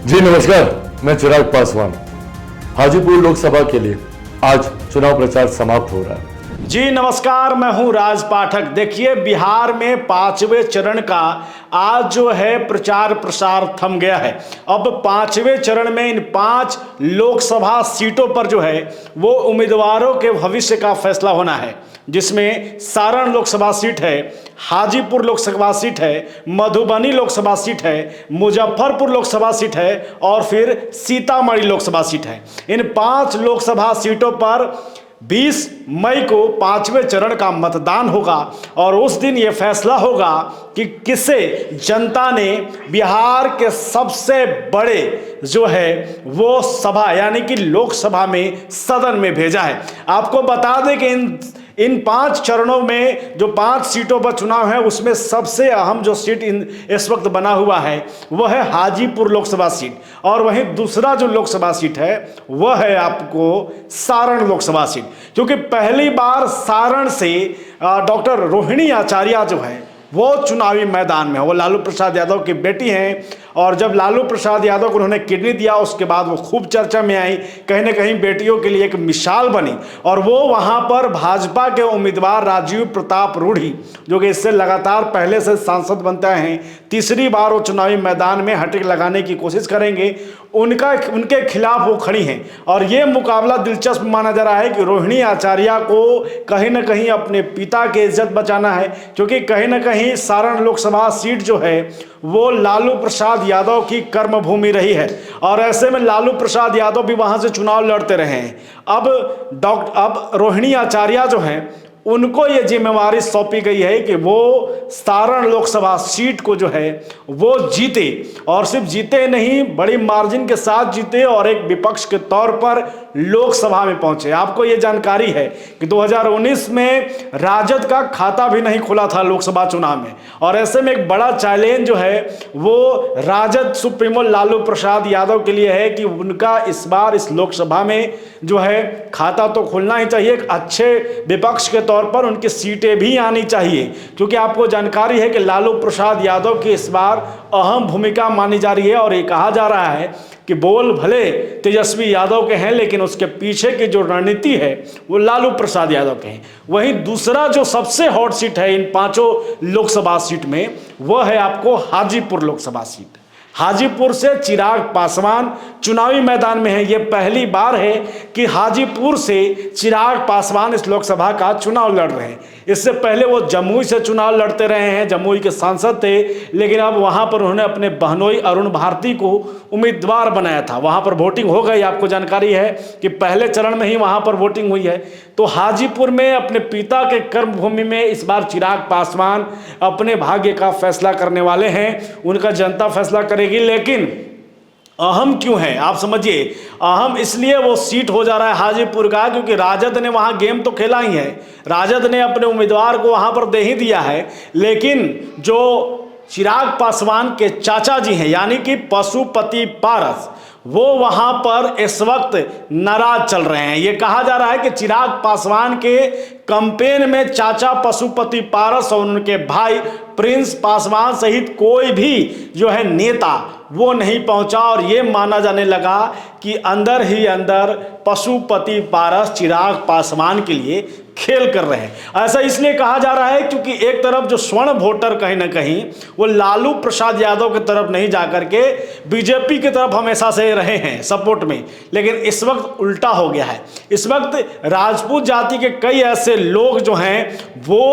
जी नमस्कार, मैं चिराग पासवान। हाजीपुर लोकसभा के लिए आज चुनाव प्रचार समाप्त हो रहा है। जी नमस्कार, मैं हूं राज पाठक। देखिए, बिहार में 5वें चरण का आज जो है प्रचार प्रसार थम गया है। अब 5वें चरण में इन 5 लोकसभा सीटों पर जो है वो उम्मीदवारों के भविष्य का फैसला होना है, जिसमें सारण लोकसभा सीट है, हाजीपुर लोकसभा सीट है, मधुबनी लोकसभा सीट है, मुजफ्फरपुर लोकसभा सीट है और फिर सीतामढ़ी लोकसभा सीट है। इन 5 लोकसभा सीटों पर 20 मई को 5वें चरण का मतदान होगा और उस दिन यह फैसला होगा कि किसे जनता ने बिहार के सबसे बड़े जो है वो सभा यानी कि लोकसभा में सदन में भेजा है। आपको बता दें कि इन 5 चरणों में जो 5 सीटों पर चुनाव है उसमें सबसे अहम जो सीट इस वक्त बना हुआ है वह है हाजीपुर लोकसभा सीट, और वहीं दूसरा जो लोकसभा सीट है वह है आपको सारण लोकसभा सीट। क्योंकि पहली बार सारण से डॉक्टर रोहिणी आचार्य जो है वो चुनावी मैदान में है। वो लालू प्रसाद यादव की बेटी हैं और जब लालू प्रसाद यादव को उन्होंने किडनी दिया उसके बाद वो खूब चर्चा में आई, कहीं ना कहीं बेटियों के लिए एक मिसाल बनी। और वो वहाँ पर भाजपा के उम्मीदवार राजीव प्रताप रूढ़ी, जो कि इससे लगातार पहले से सांसद बनते हैं, तीसरी बार वो चुनावी मैदान में हैट्रिक लगाने की कोशिश करेंगे, उनके खिलाफ वो खड़ी हैं। और ये मुकाबला दिलचस्प माना जा रहा है कि रोहिणी आचार्य को कहीं ना कहीं अपने पिता की इज्जत बचाना है, क्योंकि कहीं ना कहीं सारण लोकसभा सीट जो है वो लालू प्रसाद यादव की कर्मभूमि रही है और ऐसे में लालू प्रसाद यादव भी वहां से चुनाव लड़ते रहे हैं। अब रोहिणी आचार्य जो है उनको ये जिम्मेवारी सौंपी गई है कि वो सारण लोकसभा सीट को जो है वो जीते, और सिर्फ जीते नहीं, बड़ी मार्जिन के साथ जीते और एक विपक्ष के तौर पर लोकसभा में पहुंचे। आपको ये जानकारी है कि 2019 में राजद का खाता भी नहीं खुला था लोकसभा चुनाव में, और ऐसे में एक बड़ा चैलेंज जो है वो राजद सुप्रीमो लालू प्रसाद यादव के लिए है कि उनका इस बार इस लोकसभा में जो है खाता तो खुलना ही चाहिए, एक अच्छे विपक्ष के तौर पर उनकी सीटें भी आनी चाहिए। क्योंकि आपको जानकारी है कि लालू प्रसाद यादव की इस बार अहम भूमिका मानी जा रही है और ये कहा जा रहा है कि बोल भले तेजस्वी यादव के हैं लेकिन उसके पीछे की जो रणनीति है वो लालू प्रसाद यादव के हैं। वहीं दूसरा जो सबसे हॉट सीट है इन 5 लोकसभा सीट में वह है आपको हाजीपुर लोकसभा सीट। हाजीपुर से चिराग पासवान चुनावी मैदान में है। ये पहली बार है कि हाजीपुर से चिराग पासवान इस लोकसभा का चुनाव लड़ रहे हैं। इससे पहले वो जमुई से चुनाव लड़ते रहे हैं, जमुई के सांसद थे, लेकिन अब वहां पर उन्होंने अपने बहनोई अरुण भारती को उम्मीदवार बनाया था। वहां पर वोटिंग हो गई, आपको जानकारी है कि पहले चरण में ही वहां पर वोटिंग हुई है। तो हाजीपुर में अपने पिता के कर्मभूमि में इस बार चिराग पासवान अपने भाग्य का फैसला करने वाले हैं। उनका जनता फैसला करेगी, लेकिन अहम क्यों है आप समझिए। अहम इसलिए वो सीट हो जा रहा है हाजीपुर का क्योंकि राजद ने वहां गेम तो खेला ही है, राजद ने अपने उम्मीदवार को वहां पर दे ही दिया है, लेकिन जो चिराग पासवान के चाचा जी हैं यानी कि पशुपति पारस, वो वहां पर इस वक्त नाराज चल रहे हैं। ये कहा जा रहा है कि चिराग पासवान के कैंपेन में चाचा पशुपति पारस और उनके भाई प्रिंस पासवान सहित कोई भी जो है नेता वो नहीं पहुंचा, और ये माना जाने लगा कि अंदर ही अंदर पशुपति पारस चिराग पासवान के लिए खेल कर रहे हैं। ऐसा इसलिए कहा जा रहा है क्योंकि एक तरफ जो स्वर्ण वोटर कहीं ना कहीं वो लालू प्रसाद यादव की तरफ नहीं जाकर के बीजेपी की तरफ हमेशा से रहे हैं सपोर्ट में, लेकिन इस वक्त उल्टा हो गया है। इस वक्त राजपूत जाति के कई ऐसे लोग जो हैं वो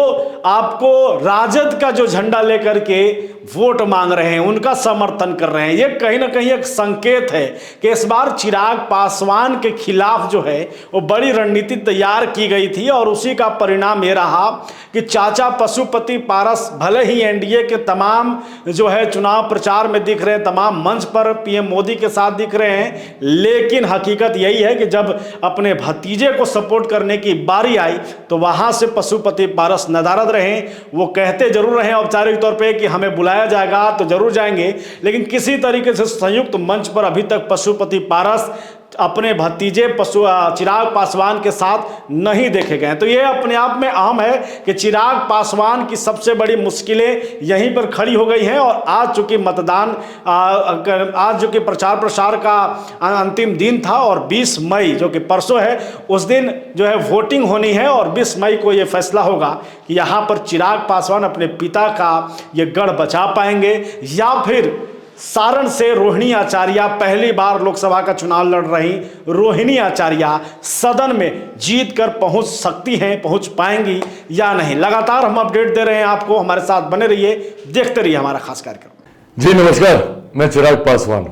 आपको राजद का जो झंडा लेकर के वोट मांग रहे हैं, उनका समर्थन कर रहे हैं। ये कहीं ना कहीं एक संकेत है कि इस बार चिराग पासवान के खिलाफ जो है वो बड़ी रणनीति तैयार की गई थी, और उसी का परिणाम ये रहा कि चाचा पशुपति पारस भले ही एनडीए के तमाम जो है चुनाव प्रचार में दिख रहे हैं, तमाम मंच पर पीएम मोदी के साथ दिख रहे हैं, लेकिन हकीकत यही है कि जब अपने भतीजे को सपोर्ट करने की बारी आई तो वहां से पशुपति पारस नदारद रहे। वो कहते जरूर रहे औपचारिक तौर पर कि हमें बुलाया जाएगा तो जरूर जाएंगे, लेकिन किसी तरीके से संयुक्त मंच पर अभी तक पशुपति पारस अपने भतीजे चिराग पासवान के साथ नहीं देखे गए। तो ये अपने आप में अहम है कि चिराग पासवान की सबसे बड़ी मुश्किलें यहीं पर खड़ी हो गई हैं। और आज चूंकि मतदान आज जो कि प्रचार प्रसार का अंतिम दिन था और 20 मई जो कि परसों है उस दिन जो है वोटिंग होनी है और 20 मई को ये फैसला होगा कि यहाँ पर चिराग पासवान अपने पिता का ये गढ़ बचा पाएंगे या फिर सारण से रोहिणी आचार्य, पहली बार लोकसभा का चुनाव लड़ रही रोहिणी आचार्य सदन में जीत कर पहुंच सकती हैं, पहुंच पाएंगी या नहीं। लगातार हम अपडेट दे रहे हैं आपको, हमारे साथ बने रहिए, देखते रहिए हमारा खास कार्यक्रम। जी नमस्कार, मैं चिराग पासवान।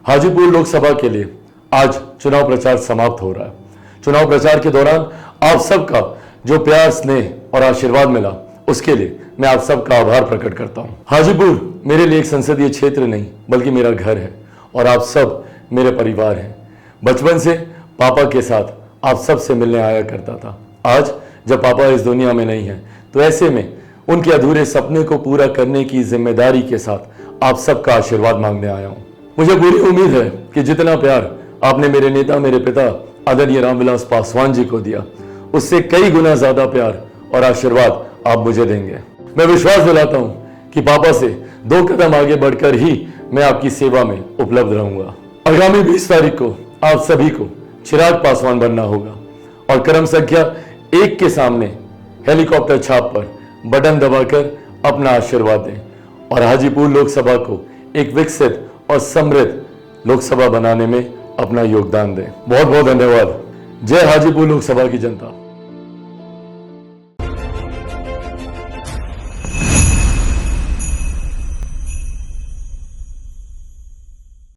हाजीपुर लोकसभा के लिए आज चुनाव प्रचार समाप्त हो रहा है। चुनाव प्रचार के दौरान आप सबका जो प्यार, स्नेह और आशीर्वाद मिला उसके लिए मैं आप सबका आभार प्रकट करता हूं। हाजीपुर मेरे लिए एक संसदीय क्षेत्र नहीं बल्कि मेरा घर है और आप सब मेरे परिवार हैं। बचपन से पापा के साथ आप सब से मिलने आया करता था। आज जब पापा इस दुनिया में नहीं है तो ऐसे में उनके अधूरे सपने को पूरा करने की जिम्मेदारी के साथ आप सबका आशीर्वाद मांगने आया हूं। मुझे पूरी उम्मीद है कि जितना प्यार आपने मेरे नेता, मेरे पिता आदरणीय रामविलास पासवान जी को दिया, उससे कई गुना ज्यादा प्यार और आशीर्वाद आप मुझे देंगे। मैं विश्वास दिलाता हूं कि पापा से 2 कदम आगे बढ़कर ही मैं आपकी सेवा में उपलब्ध रहूंगा। आगामी 20 तारीख को आप सभी को चिराग पासवान बनना होगा और क्रम संख्या 1 के सामने हेलीकॉप्टर छाप पर बटन दबाकर अपना आशीर्वाद दें और हाजीपुर लोकसभा को एक विकसित और समृद्ध लोकसभा बनाने में अपना योगदान दें। बहुत बहुत धन्यवाद। जय हाजीपुर लोकसभा की जनता।